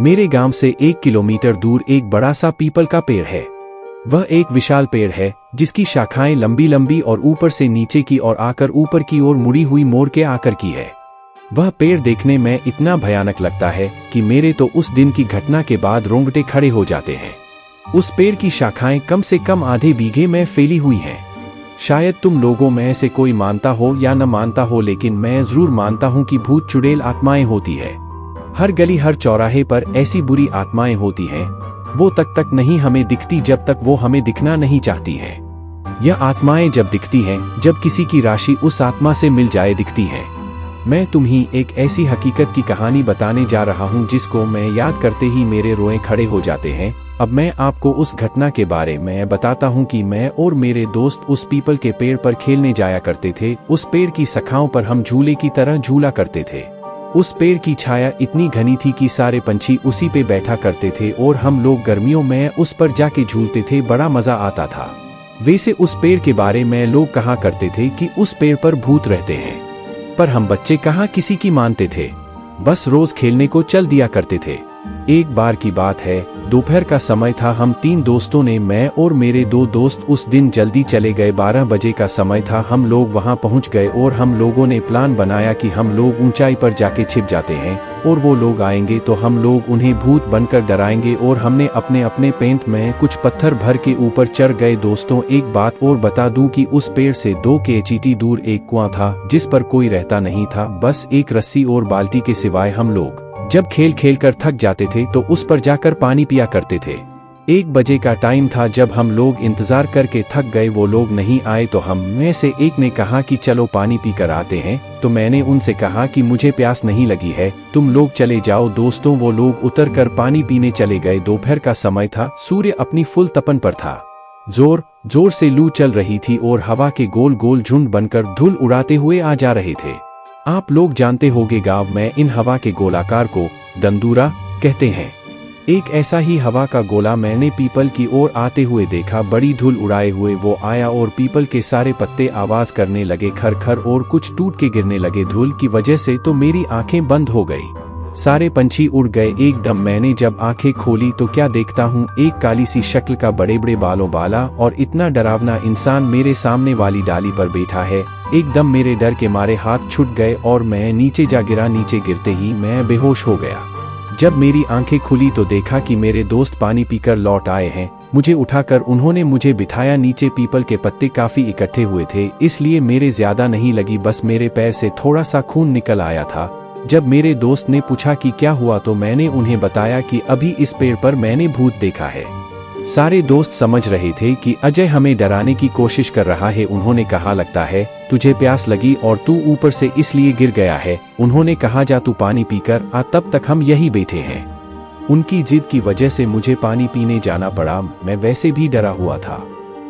मेरे गांव से 1 किलोमीटर दूर एक बड़ा सा पीपल का पेड़ है। वह एक विशाल पेड़ है जिसकी शाखाएं लंबी लंबी और ऊपर से नीचे की ओर आकर ऊपर की ओर मुड़ी हुई मोड़ के आकर की है। वह पेड़ देखने में इतना भयानक लगता है कि मेरे तो उस दिन की घटना के बाद रोंगटे खड़े हो जाते हैं। उस पेड़ की शाखाएं कम से कम आधे बीघे में फैली हुई हैं। शायद तुम लोगों में से कोई मानता हो या न मानता हो, लेकिन मैं जरूर मानता हूं कि भूत चुड़ैल आत्माएं होती है। हर गली हर चौराहे पर ऐसी बुरी आत्माएं होती हैं। वो तक नहीं हमें दिखती जब तक वो हमें दिखना नहीं चाहती हैं। यह आत्माएं जब दिखती हैं, जब किसी की राशि उस आत्मा से मिल जाए दिखती हैं। मैं तुम्हें एक ऐसी हकीकत की कहानी बताने जा रहा हूं जिसको मैं याद करते ही मेरे रोए खड़े हो जाते हैं। अब मैं आपको उस घटना के बारे में बताता हूं कि मैं और मेरे दोस्त उस पीपल के पेड़ पर खेलने जाया करते थे। उस पेड़ की शाखाओं पर हम झूले की तरह झूला करते थे। उस पेड़ की छाया इतनी घनी थी कि सारे पंछी उसी पे बैठा करते थे और हम लोग गर्मियों में उस पर जाके झूलते थे। बड़ा मजा आता था। वैसे उस पेड़ के बारे में लोग कहा करते थे कि उस पेड़ पर भूत रहते हैं, पर हम बच्चे कहाँ किसी की मानते थे। बस रोज खेलने को चल दिया करते थे। एक बार की बात है, दोपहर का समय था। हम 3 दोस्तों ने, मैं और मेरे 2 दोस्त उस दिन जल्दी चले गए। 12 बजे का समय था। हम लोग वहां पहुंच गए और हम लोगों ने प्लान बनाया कि हम लोग ऊंचाई पर जाके छिप जाते हैं और वो लोग आएंगे तो हम लोग उन्हें भूत बनकर डराएंगे। और हमने अपने अपने पेंट में कुछ पत्थर भर के ऊपर चढ़ गए। दोस्तों, एक बात और बता दूं कि उस पेड़ से 2 km दूर एक कुआं था जिस पर कोई रहता नहीं था, बस एक रस्सी और बाल्टी के सिवाय। हम लोग जब खेल खेल कर थक जाते थे तो उस पर जाकर पानी पिया करते थे। 1 बजे का टाइम था। जब हम लोग इंतजार करके थक गए, वो लोग नहीं आए तो हम में से एक ने कहा कि चलो पानी पी कर आते हैं। तो मैंने उनसे कहा कि मुझे प्यास नहीं लगी है, तुम लोग चले जाओ। दोस्तों, वो लोग उतर कर पानी पीने चले गए। दोपहर का समय था। सूर्य अपनी फुल तपन पर था। जोर जोर से लू चल रही थी और हवा के गोल गोल झुंड बनकर धूल उड़ाते हुए आ जा रहे थे। आप लोग जानते होंगे, गांव में इन हवा के गोलाकार को दंदूरा कहते हैं। एक ऐसा ही हवा का गोला मैंने पीपल की ओर आते हुए देखा। बड़ी धूल उड़ाए हुए वो आया और पीपल के सारे पत्ते आवाज करने लगे, खर खर, और कुछ टूट के गिरने लगे। धूल की वजह से तो मेरी आंखें बंद हो गई। सारे पंछी उड़ गए एकदम। मैंने जब आंखें खोली तो क्या देखता हूँ, एक काली सी शक्ल का बड़े बड़े बालों वाला और इतना डरावना इंसान मेरे सामने वाली डाली पर बैठा है। एकदम मेरे डर के मारे हाथ छूट गए और मैं नीचे जा गिरा। नीचे गिरते ही मैं बेहोश हो गया। जब मेरी आंखें खुली तो देखा कि मेरे दोस्त पानी पीकर लौट आए हैं। मुझे उठाकर उन्होंने मुझे बिठाया। नीचे पीपल के पत्ते काफी इकट्ठे हुए थे, इसलिए मेरे ज्यादा नहीं लगी, बस मेरे पैर से थोड़ा सा खून निकल आया था। जब मेरे दोस्त ने पूछा कि क्या हुआ तो मैंने उन्हें बताया कि अभी इस पेड़ पर मैंने भूत देखा है। सारे दोस्त समझ रहे थे कि अजय हमें डराने की कोशिश कर रहा है। उन्होंने कहा, लगता है तुझे प्यास लगी और तू ऊपर से इसलिए गिर गया है। उन्होंने कहा, जा तू पानी पीकर आ, तब तक हम यही बैठे हैं। उनकी जिद की वजह से मुझे पानी पीने जाना पड़ा। मैं वैसे भी डरा हुआ था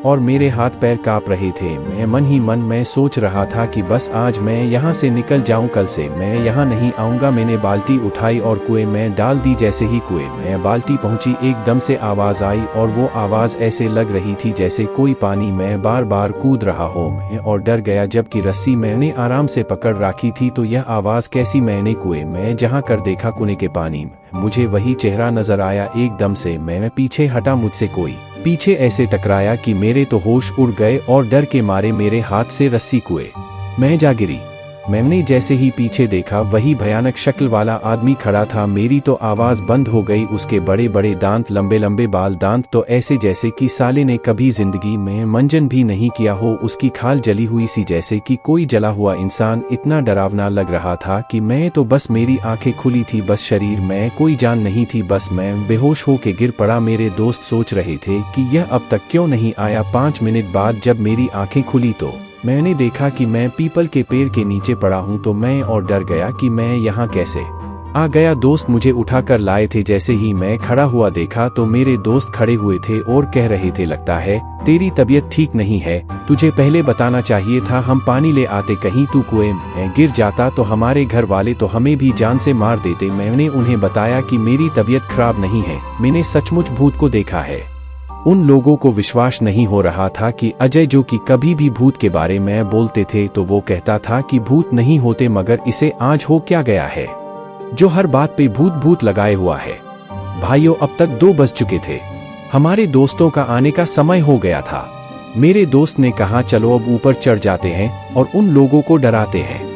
और मेरे हाथ पैर कांप रहे थे। मैं मन ही मन में सोच रहा था कि बस आज मैं यहाँ से निकल जाऊं, कल से मैं यहाँ नहीं आऊँगा। मैंने बाल्टी उठाई और कुएं में डाल दी। जैसे ही कुएं में बाल्टी पहुंची, एकदम से आवाज आई और वो आवाज ऐसे लग रही थी जैसे कोई पानी में बार बार कूद रहा हो। मैं और डर गया। जबकि रस्सी मैंने आराम से पकड़ रखी थी तो यह आवाज कैसी। मैंने कुएं में जहाँ कर देखा, कुएं के पानी में मुझे वही चेहरा नजर आया। एकदम से मैं पीछे हटा। मुझसे कोई पीछे ऐसे टकराया कि मेरे तो होश उड़ गए और डर के मारे मेरे हाथ से रस्सी कुएं में जा गिरी। मैंने जैसे ही पीछे देखा, वही भयानक शक्ल वाला आदमी खड़ा था। मेरी तो आवाज बंद हो गई। उसके बड़े बड़े दांत, लंबे लंबे बाल, दांत तो ऐसे जैसे कि साले ने कभी जिंदगी में मंजन भी नहीं किया हो। उसकी खाल जली हुई सी जैसे कि कोई जला हुआ इंसान। इतना डरावना लग रहा था कि मैं तो बस, मेरी आंखें खुली थी, बस शरीर में कोई जान नहीं थी। बस मैं बेहोश होके गिर पड़ा। मेरे दोस्त सोच रहे थे कि यह अब तक क्यों नहीं आया। 5 मिनट बाद जब मेरी आंखें खुली तो मैंने देखा कि मैं पीपल के पेड़ के नीचे पड़ा हूँ। तो मैं और डर गया कि मैं यहाँ कैसे आ गया। दोस्त मुझे उठाकर लाए थे। जैसे ही मैं खड़ा हुआ देखा तो मेरे दोस्त खड़े हुए थे और कह रहे थे, लगता है तेरी तबीयत ठीक नहीं है, तुझे पहले बताना चाहिए था, हम पानी ले आते, कहीं तू कुएं में गिर जाता तो हमारे घर वाले तो हमें भी जान से मार देते। मैंने उन्हें बताया कि मेरी तबीयत खराब नहीं है, मैंने सचमुच भूत को देखा है। उन लोगों को विश्वास नहीं हो रहा था कि अजय, जो कि कभी भी भूत के बारे में बोलते थे तो वो कहता था कि भूत नहीं होते, मगर इसे आज हो क्या गया है जो हर बात पे भूत भूत लगाए हुआ है। भाइयों, अब तक 2 बज चुके थे। हमारे दोस्तों का आने का समय हो गया था। मेरे दोस्त ने कहा चलो अब ऊपर चढ़ जाते हैं और उन लोगों को डराते हैं।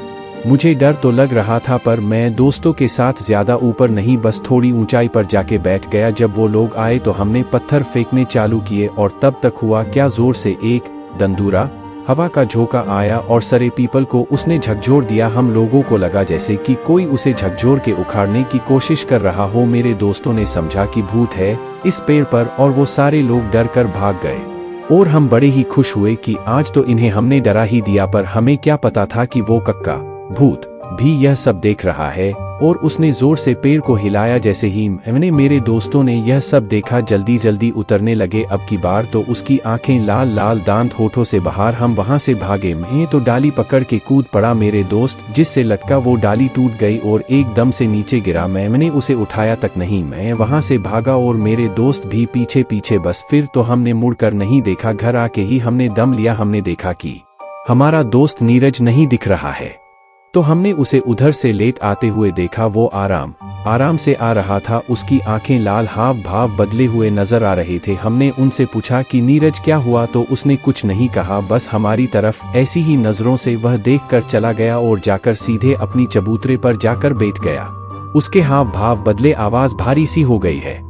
मुझे डर तो लग रहा था, पर मैं दोस्तों के साथ ज्यादा ऊपर नहीं, बस थोड़ी ऊंचाई पर जाके बैठ गया। जब वो लोग आए तो हमने पत्थर फेंकने चालू किए और तब तक हुआ क्या, जोर से एक दंदूरा हवा का झोंका आया और सरे पीपल को उसने झकझोर दिया। हम लोगों को लगा जैसे कि कोई उसे झकझोर के उखाड़ने की कोशिश कर रहा हो। मेरे दोस्तों ने समझा कि भूत है इस पेड़ पर और वो सारे लोग डर कर भाग गए और हम बड़े ही खुश हुए कि आज तो इन्हें हमने डरा ही दिया। पर हमें क्या पता था कि वो कक्का भूत भी यह सब देख रहा है। और उसने जोर से पेड़ को हिलाया। जैसे ही मेरे दोस्तों ने यह सब देखा, जल्दी जल्दी उतरने लगे। अब की बार तो उसकी आंखें लाल लाल, दांत होठों से बाहर। हम वहां से भागे। मैं तो डाली पकड़ के कूद पड़ा। मेरे दोस्त जिससे लटका वो डाली टूट गई और एकदम से नीचे गिरा। मैंने उसे उठाया तक नहीं। मैं वहां से भागा और मेरे दोस्त भी पीछे पीछे। बस फिर तो हमने मुड़कर नहीं देखा। घर आके ही हमने दम लिया। हमने देखा कि हमारा दोस्त नीरज नहीं दिख रहा है, तो हमने उसे उधर से लेट आते हुए देखा। वो आराम से आ रहा था। उसकी आंखें लाल, हाव भाव बदले हुए नजर आ रहे थे। हमने उनसे पूछा कि नीरज क्या हुआ, तो उसने कुछ नहीं कहा। बस हमारी तरफ ऐसी ही नजरों से वह देखकर चला गया और जाकर सीधे अपनी चबूतरे पर जाकर बैठ गया। उसके हाव भाव बदले, आवाज भारी सी हो गई है।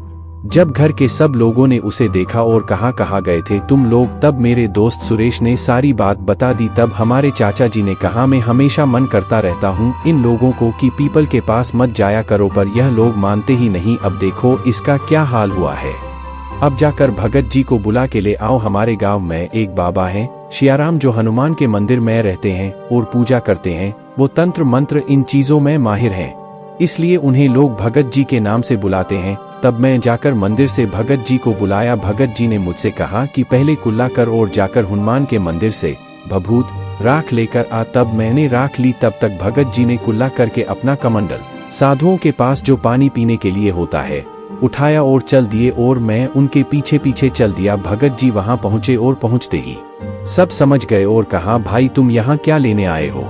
जब घर के सब लोगों ने उसे देखा और कहाँ गए थे तुम लोग, तब मेरे दोस्त सुरेश ने सारी बात बता दी। तब हमारे चाचा जी ने कहा मैं हमेशा मन करता रहता हूँ इन लोगों को कि पीपल के पास मत जाया करो, पर यह लोग मानते ही नहीं। अब देखो इसका क्या हाल हुआ है। अब जाकर भगत जी को बुला के ले आओ। हमारे गांव में एक बाबा हैं सियाराम, जो हनुमान के मंदिर में रहते हैं और पूजा करते हैं। वो तंत्र मंत्र इन चीजों में माहिर हैं, इसलिए उन्हें लोग भगत जी के नाम से बुलाते हैं। तब मैं जाकर मंदिर से भगत जी को बुलाया। भगत जी ने मुझसे कहा कि पहले कुल्ला कर और जाकर हनुमान के मंदिर से भभूत राख लेकर आ। तब मैंने राख ली। तब तक भगत जी ने कुल्ला करके अपना कमंडल, साधुओं के पास जो पानी पीने के लिए होता है, उठाया और चल दिए और मैं उनके पीछे पीछे चल दिया। भगत जी वहां पहुंचे और पहुंचते ही सब समझ गए और कहा भाई तुम यहाँ क्या लेने आए हो।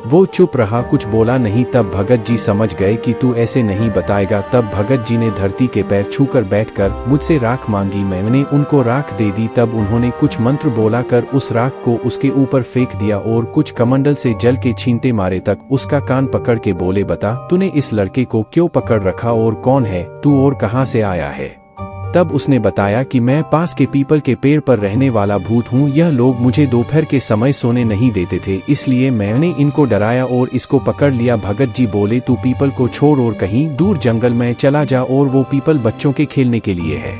वो चुप रहा, कुछ बोला नहीं। तब भगत जी समझ गए कि तू ऐसे नहीं बताएगा। तब भगत जी ने धरती के पैर छूकर बैठकर मुझसे राख मांगी। मैंने उनको राख दे दी। तब उन्होंने कुछ मंत्र बोला कर उस राख को उसके ऊपर फेंक दिया और कुछ कमंडल से जल के छींटे मारे। तक उसका कान पकड़ के बोले बता तूने इस लड़के को क्यों पकड़ रखा और कौन है तू और कहाँ से आया है। तब उसने बताया कि मैं पास के पीपल के पेड़ पर रहने वाला भूत हूँ। यह लोग मुझे दोपहर के समय सोने नहीं देते थे, इसलिए मैंने इनको डराया और इसको पकड़ लिया। भगत जी बोले तू पीपल को छोड़ और कहीं दूर जंगल में चला जा, और वो पीपल बच्चों के खेलने के लिए है,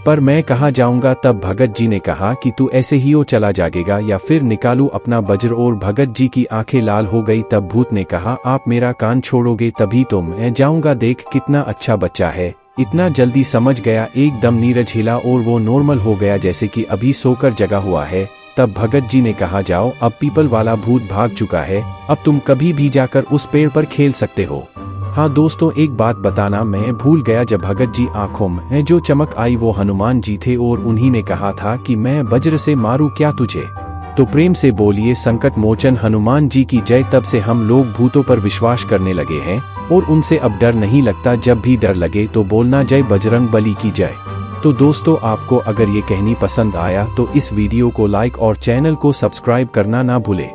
पर मैं कहाँ जाऊंगा। तब भगत जी ने कहा कि तू ऐसे ही हो चला जाएगा या फिर निकालू अपना वज्र। और भगत जी की आंखें लाल हो गई। तब भूत ने कहा आप मेरा कान छोड़ोगे तभी तो मैं जाऊंगा। देख कितना अच्छा बच्चा है, इतना जल्दी समझ गया। एकदम नीरज हिला और वो नॉर्मल हो गया, जैसे कि अभी सोकर जगा हुआ है। तब भगत जी ने कहा जाओ, अब पीपल वाला भूत भाग चुका है, अब तुम कभी भी जाकर उस पेड़ पर खेल सकते हो। हाँ दोस्तों, एक बात बताना मैं भूल गया। जब भगत जी आंखों में जो चमक आई वो हनुमान जी थे और उन्हीं ने कहा था कि मैं वज्र से मारूं क्या तुझे, तो प्रेम से बोलिए संकट मोचन हनुमान जी की जय। तब से हम लोग भूतों पर विश्वास करने लगे हैं और उनसे अब डर नहीं लगता। जब भी डर लगे तो बोलना जय बजरंग बली की जय। तो दोस्तों, आपको अगर ये कहानी पसंद आया तो इस वीडियो को लाइक और चैनल को सब्सक्राइब करना ना भूले।